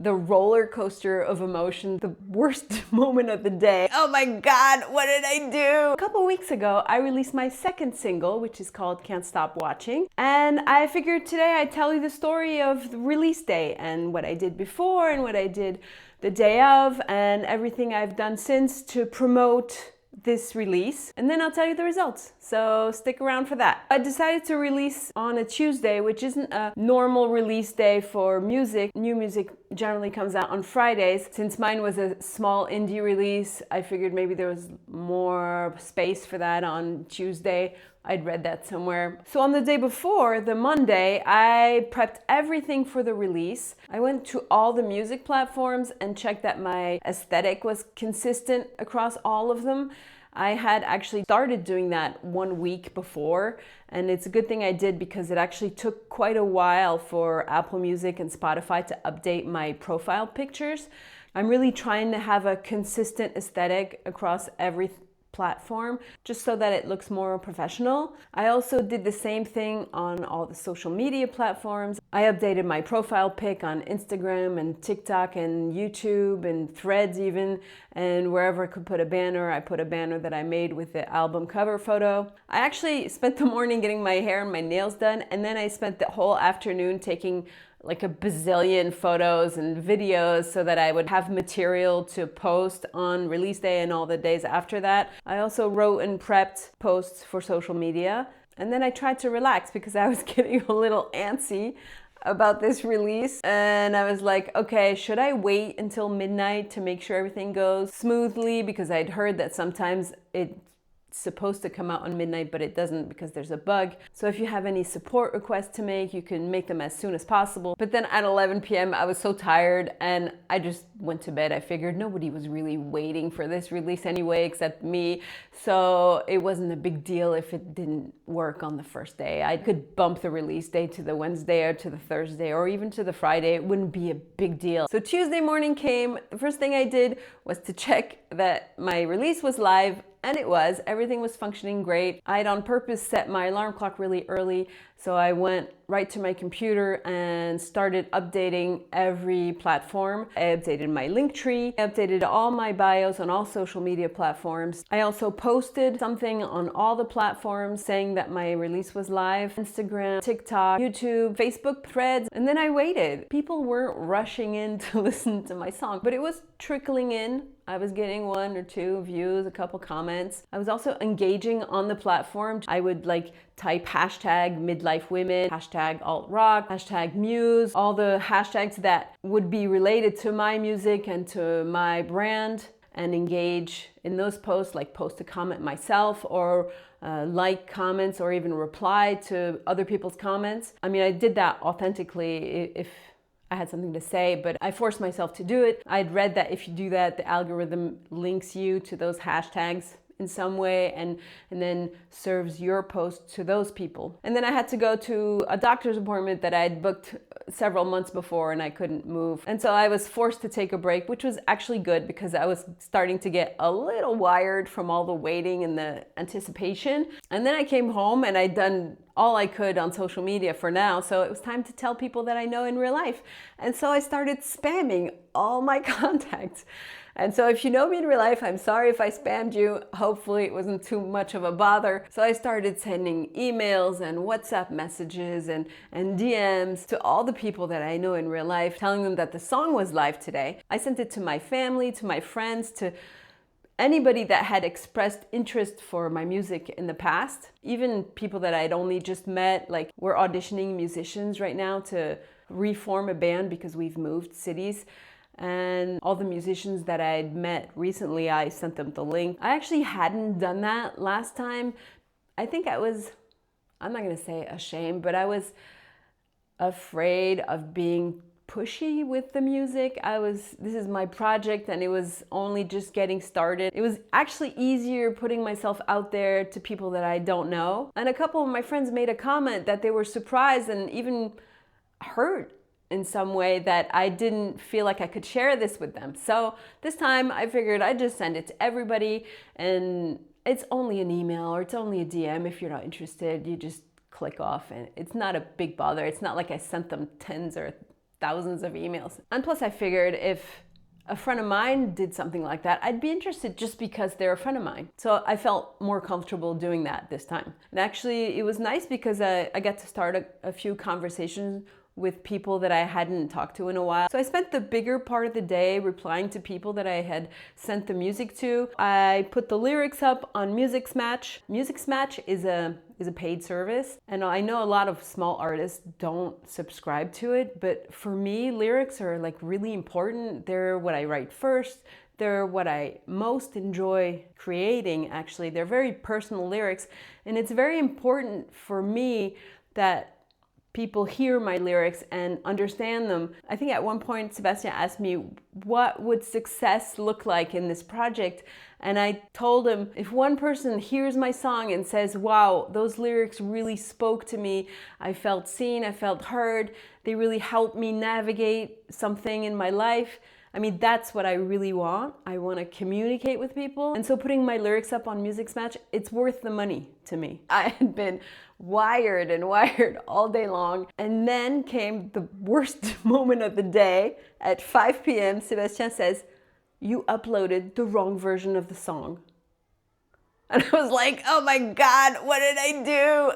the roller coaster of emotion, the worst moment of the day. Oh my God, what did I do? A couple weeks ago, I released my second single, which is called Can't Stop Watching. And I figured today I'd tell you the story of the release day and what I did before and what I did the day of and everything I've done since to promote this release, and then I'll tell you the results, so stick around for that. I decided to release on a Tuesday, which isn't a normal release day for music. New music generally comes out on Fridays. Since mine was a small indie release, I figured maybe there was more space for that on Tuesday. I'd read that somewhere. So on the day before, the Monday, I prepped everything for the release. I went to all the music platforms and checked that my aesthetic was consistent across all of them. I had actually started doing that 1 week before, and it's a good thing I did because it actually took quite a while for Apple Music and Spotify to update my profile pictures. I'm really trying to have a consistent aesthetic across every platform just so that it looks more professional. I also did the same thing on all the social media platforms. I updated my profile pic on Instagram and TikTok and YouTube and Threads even, and wherever I could put a banner, I put a banner that I made with the album cover photo. I actually spent the morning getting my hair and my nails done, and then I spent the whole afternoon taking like a bazillion photos and videos so that I would have material to post on release day and all the days after that. I also wrote and prepped posts for social media. And then I tried to relax because I was getting a little antsy about this release. And I was like, okay, should I wait until midnight to make sure everything goes smoothly? Because I'd heard that sometimes it's supposed to come out on midnight, but it doesn't because there's a bug. So if you have any support requests to make, you can make them as soon as possible. But then at 11 p.m. I was so tired and I just went to bed. I figured nobody was really waiting for this release anyway except me, so it wasn't a big deal if it didn't work on the first day. I could bump the release day to the Wednesday or to the Thursday or even to the Friday. It wouldn't be a big deal. So Tuesday morning came. The first thing I did was to check that my release was live. And it was. Everything was functioning great. I'd on purpose set my alarm clock really early, so I went right to my computer and started updating every platform. I updated my link tree, I updated all my bios on all social media platforms. I also posted something on all the platforms saying that my release was live: Instagram, TikTok, YouTube, Facebook, Threads, and then I waited. People weren't rushing in to listen to my song, but it was trickling in. I was getting 1 or 2 views, a couple comments. I was also engaging on the platform. I would type hashtag midlife women, hashtag alt rock, hashtag muse, all the hashtags that would be related to my music and to my brand, and engage in those posts, like post a comment myself or like comments or even reply to other people's comments. I mean, I did that authentically if I had something to say, but I forced myself to do it. I'd read that if you do that, the algorithm links you to those hashtags in some way and then serves your post to those people. And then I had to go to a doctor's appointment that I'd booked several months before and I couldn't move. And so I was forced to take a break, which was actually good because I was starting to get a little wired from all the waiting and the anticipation. And then I came home and I'd done all I could on social media for now, so it was time to tell people that I know in real life. And so I started spamming all my contacts. And so if you know me in real life, I'm sorry if I spammed you. Hopefully it wasn't too much of a bother. So I started sending emails and WhatsApp messages and DMs to all the people that I know in real life, telling them that the song was live today. I sent it to my family, to my friends, to anybody that had expressed interest for my music in the past, even people that I'd only just met. Like, we're auditioning musicians right now to reform a band because we've moved cities. And all the musicians that I'd met recently, I sent them the link. I actually hadn't done that last time. I think I was, I'm not gonna say ashamed, but I was afraid of being pushy with the music. This is my project and it was only just getting started. It was actually easier putting myself out there to people that I don't know. And a couple of my friends made a comment that they were surprised and even hurt in some way that I didn't feel like I could share this with them. So this time I figured I'd just send it to everybody, and it's only an email or it's only a DM. If you're not interested, you just click off and it's not a big bother. It's not like I sent them tens or thousands of emails. And plus I figured if a friend of mine did something like that, I'd be interested just because they're a friend of mine. So I felt more comfortable doing that this time. And actually it was nice because I got to start a few conversations with people that I hadn't talked to in a while. So I spent the bigger part of the day replying to people that I had sent the music to. I put the lyrics up on Musicsmatch. Musicsmatch is a paid service, and I know a lot of small artists don't subscribe to it, but for me, lyrics are like really important. They're what I write first. They're what I most enjoy creating, actually. They're very personal lyrics, and it's very important for me that people hear my lyrics and understand them. I think at one point Sebastian asked me, what would success look like in this project? And I told him, if one person hears my song and says, wow, those lyrics really spoke to me, I felt seen, I felt heard, they really helped me navigate something in my life. I mean, that's what I really want. I want to communicate with people. And so putting my lyrics up on Musicsmatch, it's worth the money to me. I had been wired all day long. And then came the worst moment of the day. At 5 p.m., Sebastian says, you uploaded the wrong version of the song. And I was like, oh my God, what did I do?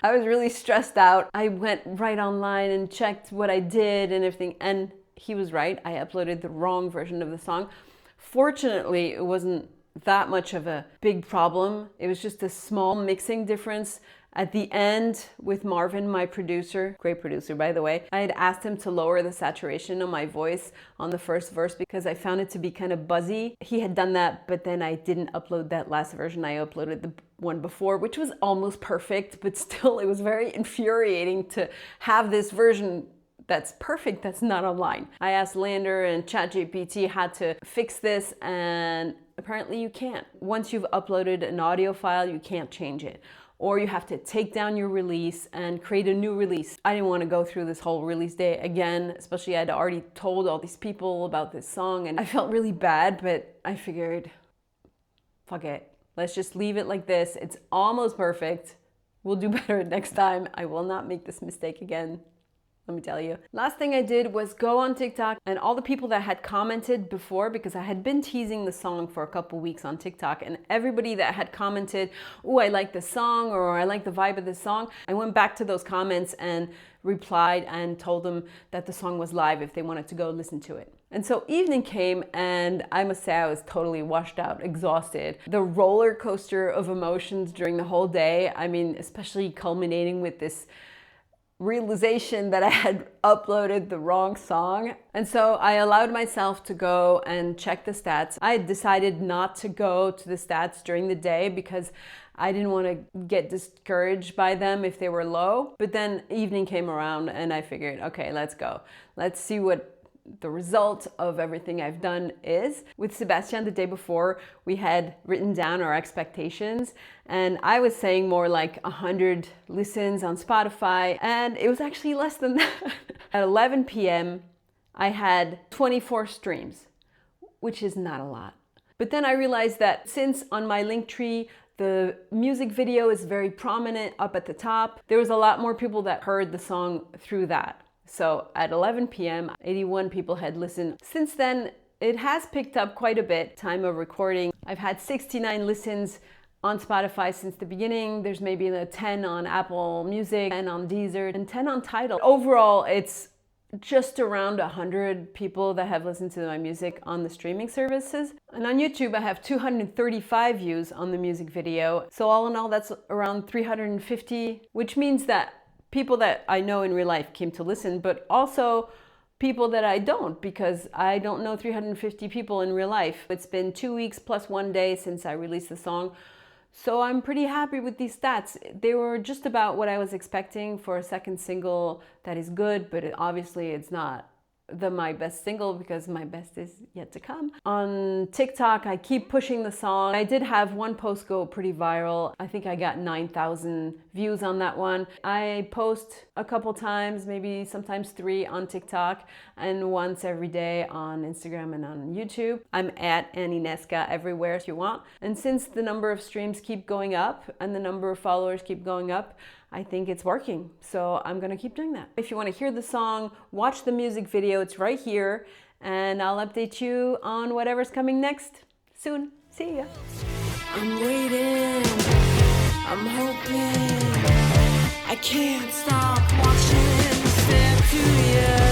I was really stressed out. I went right online and checked what I did and everything. And he was right. I uploaded the wrong version of the song. Fortunately, it wasn't that much of a big problem. It was just a small mixing difference. At the end, with Marvin, my producer, great producer by the way, I had asked him to lower the saturation on my voice on the first verse because I found it to be kind of buzzy. He had done that, but then I didn't upload that last version. I uploaded the one before, which was almost perfect, but still it was very infuriating to have this version that's perfect that's not online. I asked Lander and ChatGPT how to fix this, and apparently you can't. Once you've uploaded an audio file, you can't change it. Or you have to take down your release and create a new release. I didn't want to go through this whole release day again, especially I'd already told all these people about this song and I felt really bad, but I figured, fuck it. Let's just leave it like this. It's almost perfect. We'll do better next time. I will not make this mistake again. Let me tell you. Last thing I did was go on TikTok, and all the people that had commented before, because I had been teasing the song for a couple weeks on TikTok, and everybody that had commented, oh, I like the song, or I like the vibe of this song, I went back to those comments and replied and told them that the song was live if they wanted to go listen to it. And so evening came, and I must say I was totally washed out, exhausted. The roller coaster of emotions during the whole day, I mean, especially culminating with this realization that I had uploaded the wrong song. And so I allowed myself to go and check the stats. I had decided not to go to the stats during the day because I didn't want to get discouraged by them if they were low. But then evening came around and I figured, okay, let's go. Let's see what the result of everything I've done is. With Sebastian the day before, we had written down our expectations, and I was saying more like 100 listens on Spotify, and it was actually less than that. At 11 p.m. I had 24 streams, which is not a lot. But then I realized that since on my Linktree the music video is very prominent up at the top, there was a lot more people that heard the song through that. So at 11 p.m., 81 people had listened. Since then, it has picked up quite a bit. Time of recording, I've had 69 listens on Spotify since the beginning. There's maybe 10 on Apple Music, 10 on Deezer, and 10 on Tidal. Overall, it's just around 100 people that have listened to my music on the streaming services. And on YouTube, I have 235 views on the music video. So all in all, that's around 350, which means that people that I know in real life came to listen, but also people that I don't, because I don't know 350 people in real life. It's been 2 weeks plus 1 day since I released the song. So I'm pretty happy with these stats. They were just about what I was expecting for a second single that is good, but obviously it's not my best single because my best is yet to come. On TikTok, I keep pushing the song. I did have one post go pretty viral. I think I got 9,000 views on that one. I post a couple times, maybe sometimes 3 on TikTok and once every day on Instagram and on YouTube. I'm at Annie Nesca everywhere if you want. And since the number of streams keep going up and the number of followers keep going up, I think it's working. So I'm gonna keep doing that. If you wanna hear the song, watch the music video, it's right here. And I'll update you on whatever's coming next soon. See ya. I'm waiting, I'm hoping, I can't stop watching, step to you.